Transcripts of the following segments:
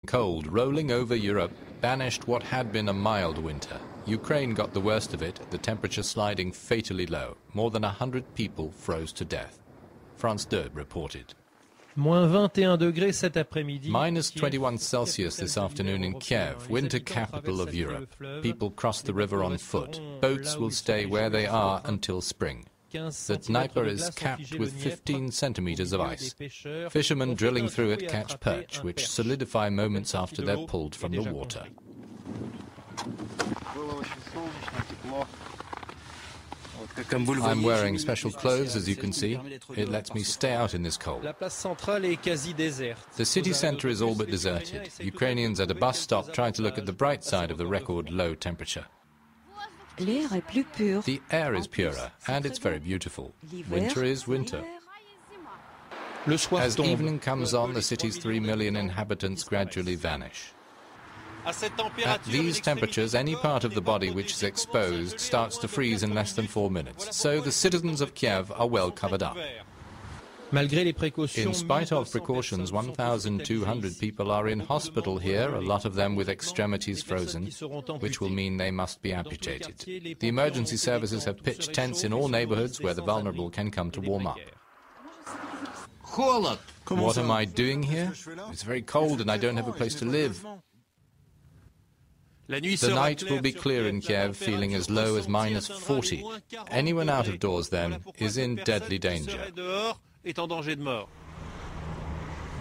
Cold rolling over Europe banished what had been a mild winter. Ukraine got the worst of it, the temperature sliding fatally low. More than 100 people froze to death. France 2 reported. Minus 21 Celsius this afternoon in Kiev, winter capital of Europe. People cross the river on foot. Boats will stay where they are until spring. The Dnieper is capped with 15 centimeters of ice. Fishermen drilling through it catch perch, which solidify moments after they're pulled from the water. I'm wearing special clothes, as you can see. It lets me stay out in this cold. The city center is all but deserted. Ukrainians at a bus stop try to look at the bright side of the record low temperature. The air is purer, and it's very beautiful. Winter is winter. As evening comes on, the city's 3 million inhabitants gradually vanish. At these temperatures, any part of the body which is exposed starts to freeze in less than 4 minutes, so the citizens of Kiev are well covered up. In spite of precautions, 1,200 people are in hospital here, a lot of them with extremities frozen, which will mean they must be amputated. The emergency services have pitched tents in all neighborhoods where the vulnerable can come to warm up. What am I doing here? It's very cold and I don't have a place to live. The night will be clear in Kiev, feeling as low as minus 40. Anyone out of doors, then, is in deadly danger.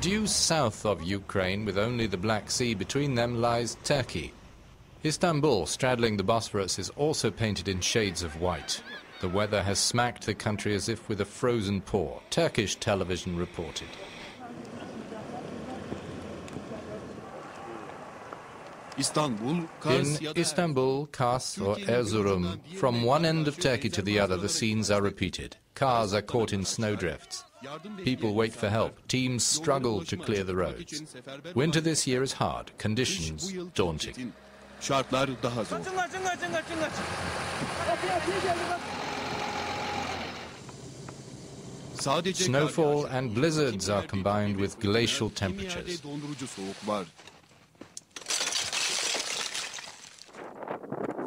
Due south of Ukraine, with only the Black Sea between them, lies Turkey. Istanbul, straddling the Bosphorus, is also painted in shades of white. The weather has smacked the country as if with a frozen paw. Turkish television reported. In Istanbul, Kars or Erzurum, from one end of Turkey to the other, the scenes are repeated. Cars are caught in snowdrifts. People wait for help. Teams struggle to clear the roads. Winter this year is hard, conditions daunting. Snowfall and blizzards are combined with glacial temperatures.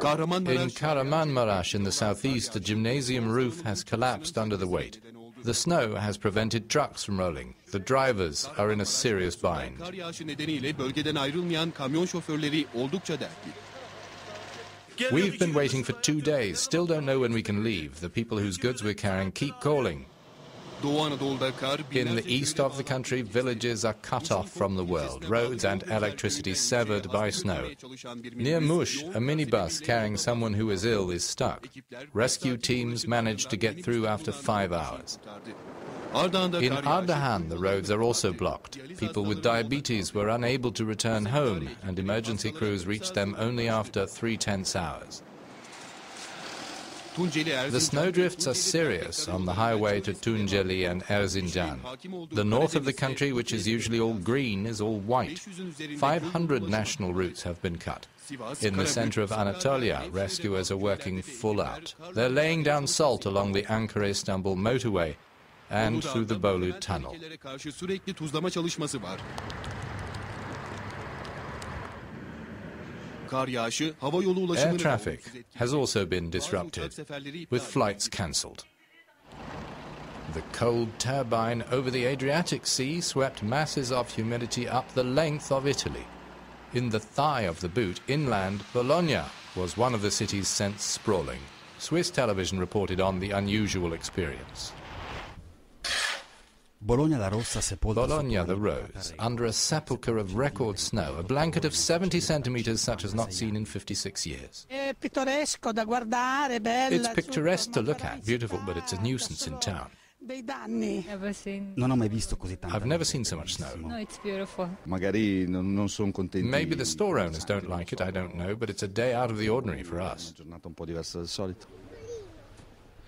In Kahramanmaraş in the southeast, a gymnasium roof has collapsed under the weight. The snow has prevented trucks from rolling. The drivers are in a serious bind. We've been waiting for 2 days, still don't know when we can leave. The people whose goods we're carrying keep calling. In the east of the country, villages are cut off from the world, roads and electricity severed by snow. Near Mush, a minibus carrying someone who is ill is stuck. Rescue teams managed to get through after 5 hours. In Ardahan, the roads are also blocked. People with diabetes were unable to return home, and emergency crews reached them only after 3 tense hours. The snowdrifts are serious on the highway to Tunceli and Erzincan. The north of the country, which is usually all green, is all white. 500 national routes have been cut. In the center of Anatolia, rescuers are working full out. They're laying down salt along the Ankara-Istanbul motorway and through the Bolu tunnel. Air traffic has also been disrupted, with flights cancelled. The cold turbine over the Adriatic Sea swept masses of humidity up the length of Italy. In the thigh of the boot, inland, Bologna was one of the cities sent sprawling. Swiss television reported on the unusual experience. Bologna the Rose, under a sepulchre of record snow, a blanket of 70 centimeters such as not seen in 56 years. It's picturesque to look at, beautiful, but it's a nuisance in town. I've never seen so much snow. No, it's beautiful. Maybe the store owners don't like it, I don't know, but it's a day out of the ordinary for us.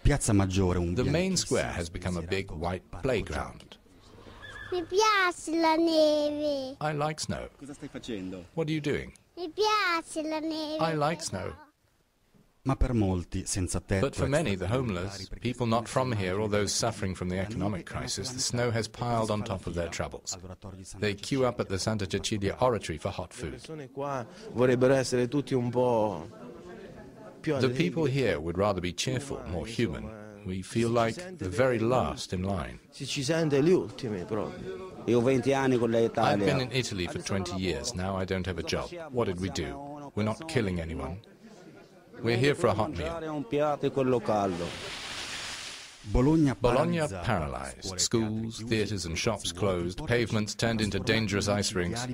The main square has become a big white playground. I like snow. What are you doing? I like snow. But for many, the homeless, people not from here or those suffering from the economic crisis, the snow has piled on top of their troubles. They queue up at the Santa Cecilia Oratory for hot food. The people here would rather be cheerful, more human. We feel like the very last in line. I've been in Italy for 20 years. Now I don't have a job. What did we do? We're not killing anyone. We're here for a hot meal. Bologna paralyzed. Schools, theatres and shops closed. Pavements turned into dangerous ice rinks.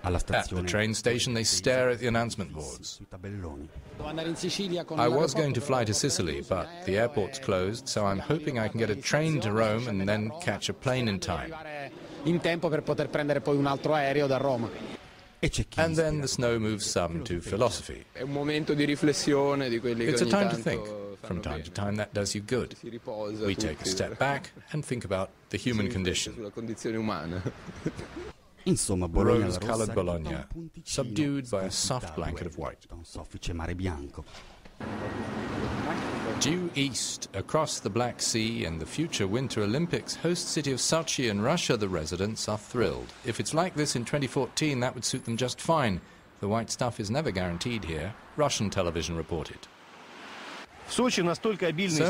At the train station, they stare at the announcement boards. I was going to fly to Sicily, but the airport's closed, so I'm hoping I can get a train to Rome and then catch a plane in time. And then the snow moves some to philosophy. It's a time to think. From time to time, that does you good. We take a step back and think about the human condition. Rose-colored Bologna, subdued by a soft blanket of white. Due east, across the Black Sea and the future Winter Olympics, host city of Sochi in Russia, the residents are thrilled. If it's like this in 2014, that would suit them just fine. The white stuff is never guaranteed here, Russian television reported. So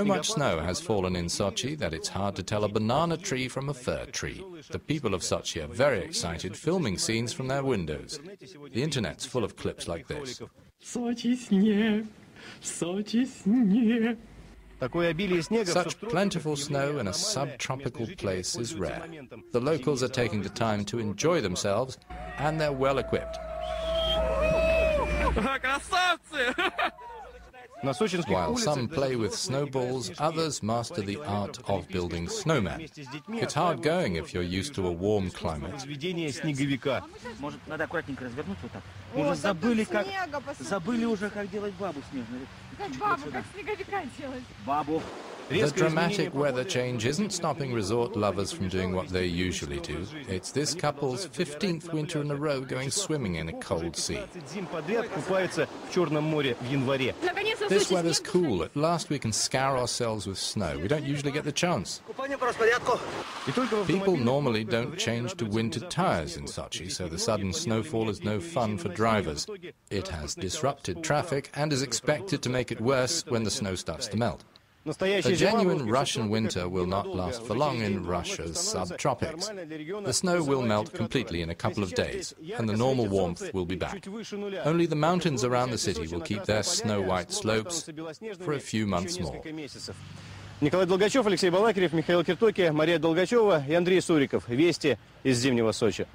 much snow has fallen in Sochi that it's hard to tell a banana tree from a fir tree. The people of Sochi are very excited, filming scenes from their windows. The internet's full of clips like this. Such plentiful snow in a subtropical place is rare. The locals are taking the time to enjoy themselves, and they're well equipped. While some play with snowballs, others master the art of building snowmen. It's hard going if you're used to a warm climate. The dramatic weather change isn't stopping resort lovers from doing what they usually do. It's this couple's 15th winter in a row going swimming in a cold sea. This weather's cool. At last we can scour ourselves with snow. We don't usually get the chance. People normally don't change to winter tires in Sochi, so the sudden snowfall is no fun for drivers. It has disrupted traffic and is expected to make it worse when the snow starts to melt. A genuine Russian winter will not last for long in Russia's subtropics. The snow will melt completely in a couple of days, and the normal warmth will be back. Only the mountains around the city will keep their snow-white slopes for a few months more. Николай Долгачев, Алексей Балакирев, Михаил Киртоки, Мария Долгачева и Андрей Суриков. Вести из зимнего Сочи.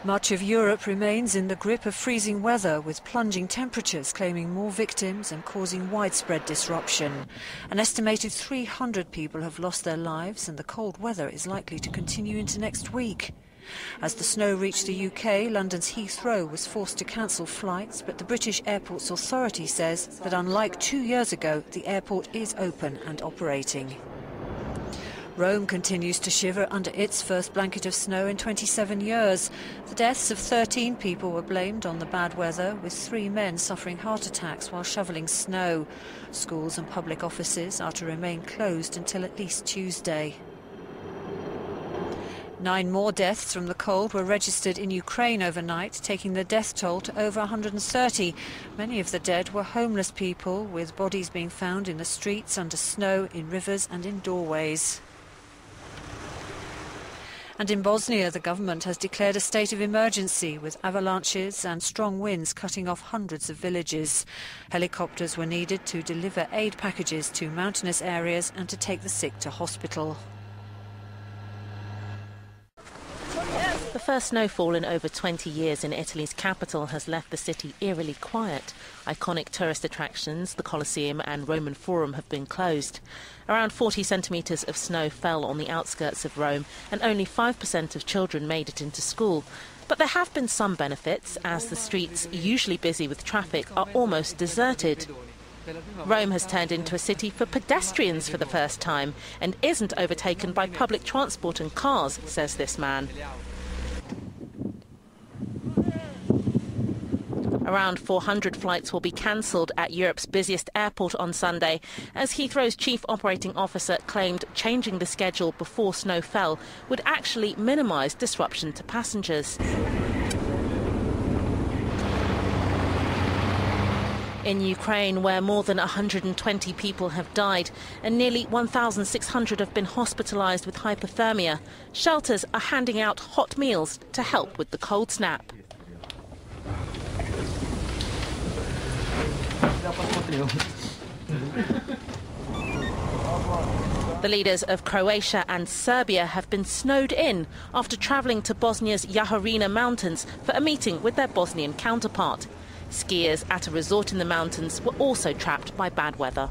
Much of Europe remains in the grip of freezing weather, with plunging temperatures claiming more victims and causing widespread disruption. An estimated 300 people have lost their lives, and the cold weather is likely to continue into next week. As the snow reached the UK, London's Heathrow was forced to cancel flights, but the British Airports Authority says that unlike 2 years ago, the airport is open and operating. Rome continues to shiver under its first blanket of snow in 27 years. The deaths of 13 people were blamed on the bad weather, with 3 men suffering heart attacks while shoveling snow. Schools and public offices are to remain closed until at least Tuesday. 9 more deaths from the cold were registered in Ukraine overnight, taking the death toll to over 130. Many of the dead were homeless people, with bodies being found in the streets, under snow, in rivers and in doorways. And in Bosnia, the government has declared a state of emergency, with avalanches and strong winds cutting off hundreds of villages. Helicopters were needed to deliver aid packages to mountainous areas and to take the sick to hospital. The first snowfall in over 20 years in Italy's capital has left the city eerily quiet. Iconic tourist attractions, the Colosseum and Roman Forum, have been closed. Around 40 centimetres of snow fell on the outskirts of Rome, and only 5% of children made it into school. But there have been some benefits, as the streets, usually busy with traffic, are almost deserted. Rome has turned into a city for pedestrians for the first time, and isn't overtaken by public transport and cars, says this man. Around 400 flights will be cancelled at Europe's busiest airport on Sunday, as Heathrow's chief operating officer claimed changing the schedule before snow fell would actually minimise disruption to passengers. In Ukraine, where more than 120 people have died and nearly 1,600 have been hospitalised with hypothermia, shelters are handing out hot meals to help with the cold snap. The leaders of Croatia and Serbia have been snowed in after travelling to Bosnia's Jaharina Mountains for a meeting with their Bosnian counterpart. Skiers at a resort in the mountains were also trapped by bad weather.